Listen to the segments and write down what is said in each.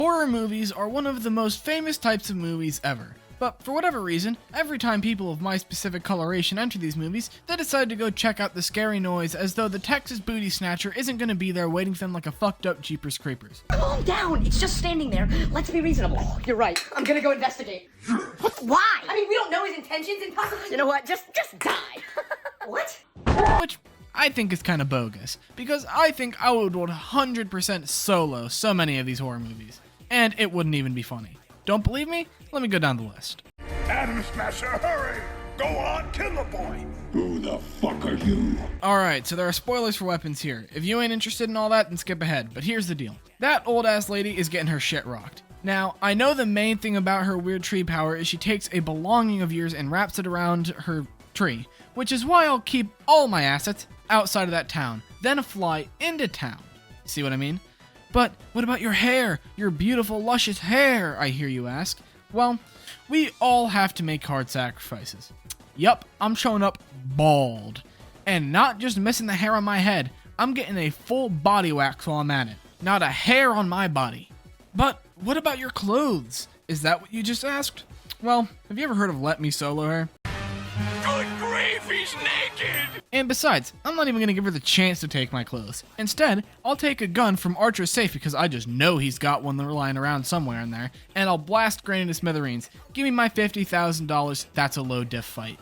Horror movies are one of the most famous types of movies ever. But for whatever reason, every time people of my specific coloration enter these movies, they decide to go check out the scary noise as though the Texas booty snatcher isn't going to be there waiting for them like a fucked up Jeepers Creepers. Calm down, it's just standing there. Let's be reasonable. Oh, you're right, I'm gonna go investigate. Why? I mean, we don't know his intentions and possibly... You know what, just die. What? Which I think is kind of bogus, because I think I would 100% solo so many of these horror movies. And it wouldn't even be funny. Don't believe me? Let me go down the list. Adam Smasher, hurry! Go on, kill the boy! Who the fuck are you? Alright, so there are spoilers for weapons here. If you ain't interested in all that, then skip ahead. But here's the deal. That old ass lady is getting her shit rocked. Now, I know the main thing about her weird tree power is she takes a belonging of yours and wraps it around her tree, which is why I'll keep all my assets outside of that town, then fly into town. See what I mean? But what about your hair? Your beautiful, luscious hair, I hear you ask. Well, we all have to make hard sacrifices. Yup, I'm showing up bald. And not just missing the hair on my head, I'm getting a full body wax while I'm at it. Not a hair on my body. But what about your clothes? Is that what you just asked? Well, have you ever heard of Let Me Solo Her? Good grief, he's naked! And besides, I'm not even going to give her the chance to take my clothes. Instead, I'll take a gun from Archer's safe because I just know he's got one lying around somewhere in there, and I'll blast Granny to smithereens. Give me my $50,000, that's a low diff fight.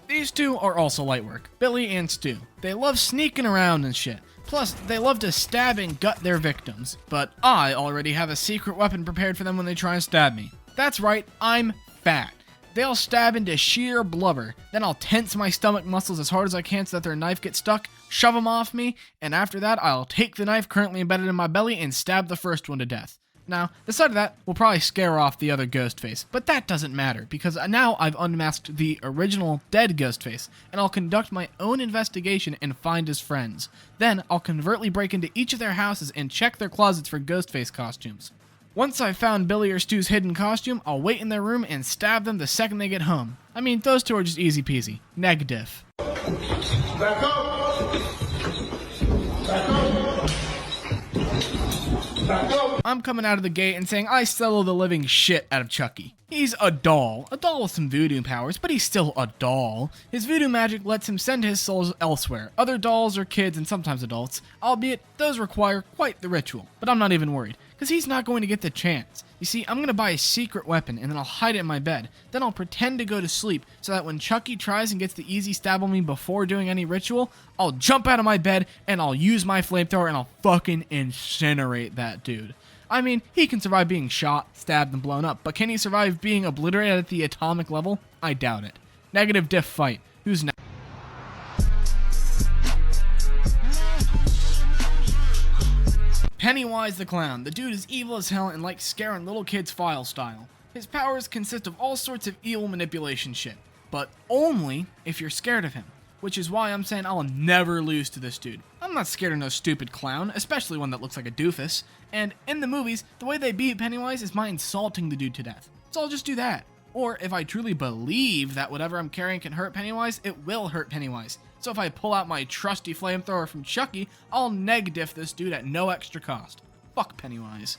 These two are also light work, Billy and Stu. They love sneaking around and shit. Plus, they love to stab and gut their victims. But I already have a secret weapon prepared for them when they try and stab me. That's right, I'm fat. They'll stab into sheer blubber. Then I'll tense my stomach muscles as hard as I can so that their knife gets stuck, shove them off me, and after that, I'll take the knife currently embedded in my belly and stab the first one to death. Now, the sight of that will probably scare off the other Ghostface, but that doesn't matter, because now I've unmasked the original dead Ghostface, and I'll conduct my own investigation and find his friends. Then, I'll covertly break into each of their houses and check their closets for Ghostface costumes. Once I've found Billy or Stu's hidden costume, I'll wait in their room and stab them the second they get home. I mean, those two are just easy peasy. Neg diff. Back up! Back up! Back up! I'm coming out of the gate and saying I solo the living shit out of Chucky. He's a doll with some voodoo powers, but he's still a doll. His voodoo magic lets him send his souls elsewhere. Other dolls are kids and sometimes adults, albeit those require quite the ritual. But I'm not even worried, because he's not going to get the chance. You see, I'm going to buy a secret weapon and then I'll hide it in my bed. Then I'll pretend to go to sleep so that when Chucky tries and gets the easy stab on me before doing any ritual, I'll jump out of my bed and I'll use my flamethrower and I'll fucking incinerate that dude. I mean, he can survive being shot, stabbed, and blown up, but can he survive being obliterated at the atomic level? I doubt it. Negative diff fight. Who's next? Pennywise the Clown. The dude is evil as hell and likes scaring little kids file style. His powers consist of all sorts of evil manipulation shit, but only if you're scared of him. Which is why I'm saying I'll never lose to this dude. I'm not scared of no stupid clown, especially one that looks like a doofus. And in the movies, the way they beat Pennywise is by insulting the dude to death. So I'll just do that. Or if I truly believe that whatever I'm carrying can hurt Pennywise, it will hurt Pennywise. So if I pull out my trusty flamethrower from Chucky, I'll neg diff this dude at no extra cost. Fuck Pennywise.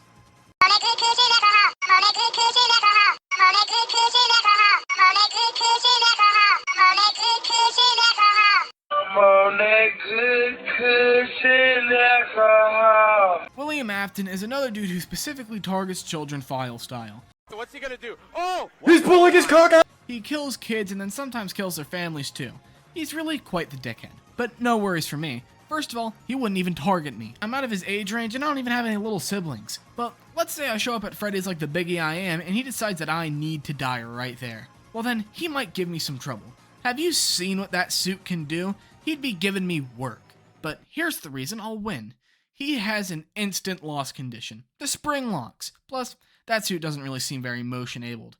William Afton is another dude who specifically targets children file style. So what's he gonna do? Oh! He's pulling his cock out! He kills kids and then sometimes kills their families too. He's really quite the dickhead. But no worries for me. First of all, he wouldn't even target me. I'm out of his age range and I don't even have any little siblings. But let's say I show up at Freddy's like the biggie I am and he decides that I need to die right there. Well then, he might give me some trouble. Have you seen what that suit can do? He'd be giving me work. But here's the reason I'll win. He has an instant loss condition. The spring locks. Plus, that suit doesn't really seem very motion-abled.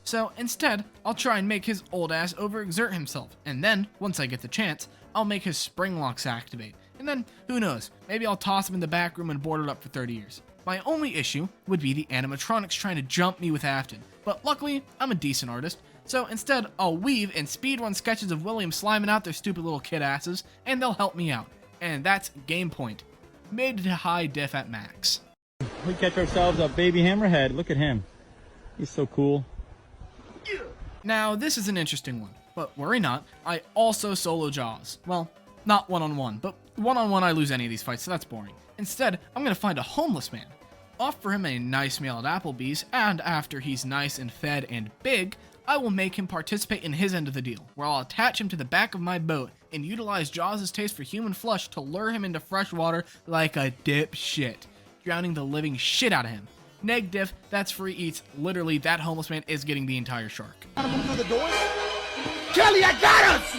So instead, I'll try and make his old ass overexert himself, and then, once I get the chance, I'll make his spring locks activate. And then, who knows, maybe I'll toss him in the back room and board it up for 30 years. My only issue would be the animatronics trying to jump me with Afton, but luckily, I'm a decent artist, so instead, I'll weave and speedrun sketches of William sliming out their stupid little kid asses, and they'll help me out. And that's game point. Mid to high diff at max. We catch ourselves a baby hammerhead. Look at him. He's so cool. Now, this is an interesting one, but worry not, I also solo Jaws. Well, not one-on-one, but one-on-one I lose any of these fights, so that's boring. Instead, I'm gonna find a homeless man, offer him a nice meal at Applebee's, and after he's nice and fed and big, I will make him participate in his end of the deal, where I'll attach him to the back of my boat and utilize Jaws' taste for human flesh to lure him into fresh water like a dipshit, drowning the living shit out of him. Neg diff, that's free eats. Literally, that homeless man is getting the entire shark. Through the door? Kelly, I got us!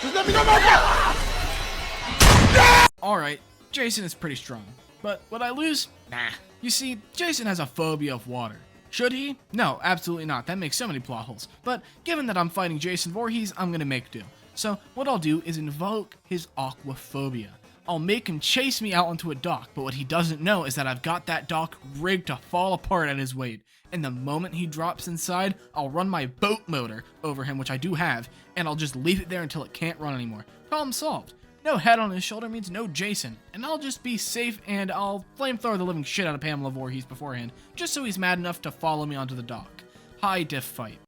Just let me know Alright, Jason is pretty strong. But would I lose? Nah. You see, Jason has a phobia of water. Should he? No, absolutely not. That makes so many plot holes. But given that I'm fighting Jason Voorhees, I'm gonna make do. So what I'll do is invoke his aquaphobia. I'll make him chase me out onto a dock, but what he doesn't know is that I've got that dock rigged to fall apart at his weight. And the moment he drops inside, I'll run my boat motor over him, which I do have, and I'll just leave it there until it can't run anymore. Problem solved. No head on his shoulder means no Jason, and I'll just be safe, and I'll flamethrower the living shit out of Pamela Voorhees beforehand, just so he's mad enough to follow me onto the dock. High diff fight.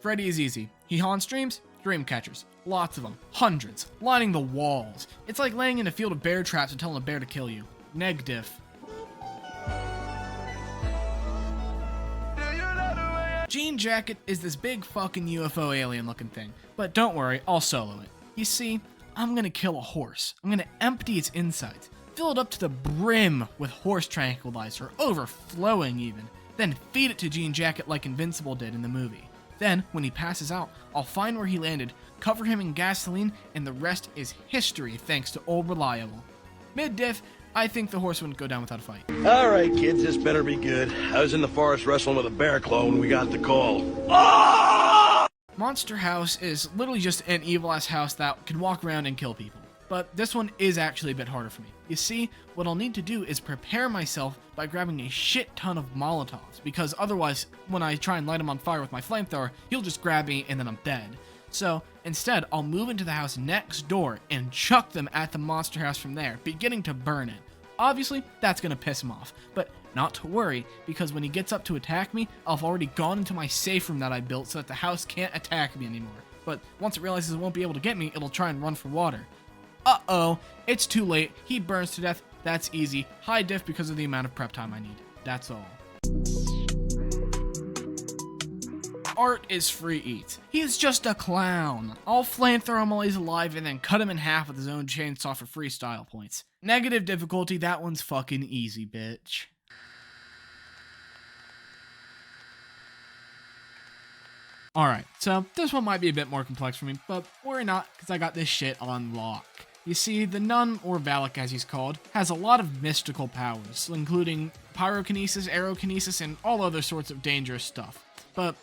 Freddy is easy. He haunts dreams, dream catchers. Lots of them. Hundreds. Lining the walls. It's like laying in a field of bear traps and telling a bear to kill you. Neg diff. Jean Jacket is this big fucking UFO alien looking thing, but don't worry, I'll solo it. You see, I'm gonna kill a horse. I'm gonna empty its insides, fill it up to the brim with horse tranquilizer, overflowing even, then feed it to Jean Jacket like Invincible did in the movie. Then, when he passes out, I'll find where he landed, cover him in gasoline, and the rest is history thanks to Old Reliable. Mid-diff, I think the horse wouldn't go down without a fight. All right, kids, this better be good. I was in the forest wrestling with a bear claw when we got the call. Monster House is literally just an evil-ass house that can walk around and kill people. But this one is actually a bit harder for me. You see, what I'll need to do is prepare myself by grabbing a shit ton of Molotovs, because otherwise, when I try and light him on fire with my flamethrower, he'll just grab me and then I'm dead. So, instead, I'll move into the house next door and chuck them at the monster house from there, beginning to burn it. Obviously, that's gonna piss him off, but not to worry, because when he gets up to attack me, I've already gone into my safe room that I built so that the house can't attack me anymore. But once it realizes it won't be able to get me, it'll try and run for water. Uh-oh, it's too late. He burns to death. That's easy. High diff because of the amount of prep time I need. That's all. Art is free eat. He is just a clown. I'll flamethrower him while he's alive and then cut him in half with his own chainsaw for freestyle points. Negative difficulty, that one's fucking easy, bitch. Alright, so this one might be a bit more complex for me, but worry not, because I got this shit on lock. You see, the Nun, or Valak as he's called, has a lot of mystical powers, including pyrokinesis, aerokinesis, and all other sorts of dangerous stuff. But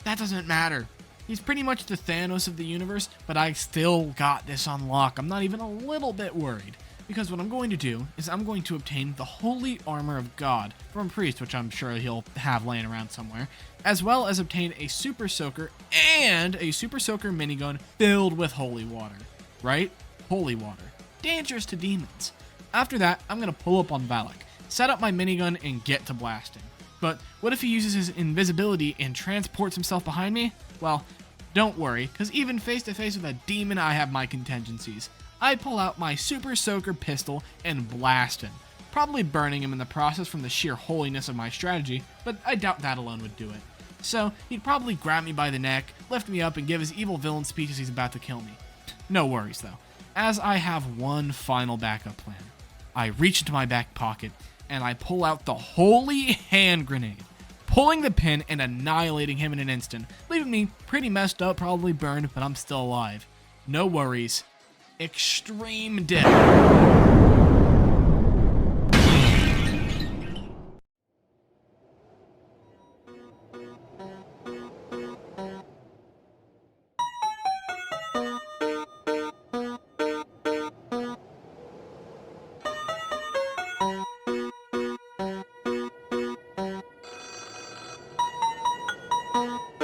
that doesn't matter. He's pretty much the Thanos of the universe, but I still got this on lock. I'm not even a little bit worried. Because what I'm going to do is I'm going to obtain the Holy Armor of God from a priest, which I'm sure he'll have laying around somewhere, as well as obtain a Super Soaker and a Super Soaker minigun filled with holy water. Right? Holy water. Dangerous to demons. After that, I'm going to pull up on Valak, set up my minigun, and get to blasting. But what if he uses his invisibility and transports himself behind me? Well, don't worry, because even face to face with a demon, I have my contingencies. I pull out my Super Soaker pistol and blast him, probably burning him in the process from the sheer holiness of my strategy, but I doubt that alone would do it. So, he'd probably grab me by the neck, lift me up, and give his evil villain speech as he's about to kill me. No worries though, as I have one final backup plan. I reach into my back pocket, and I pull out the Holy Hand Grenade, pulling the pin and annihilating him in an instant, leaving me pretty messed up, probably burned, but I'm still alive. No worries. Extreme death. Bye.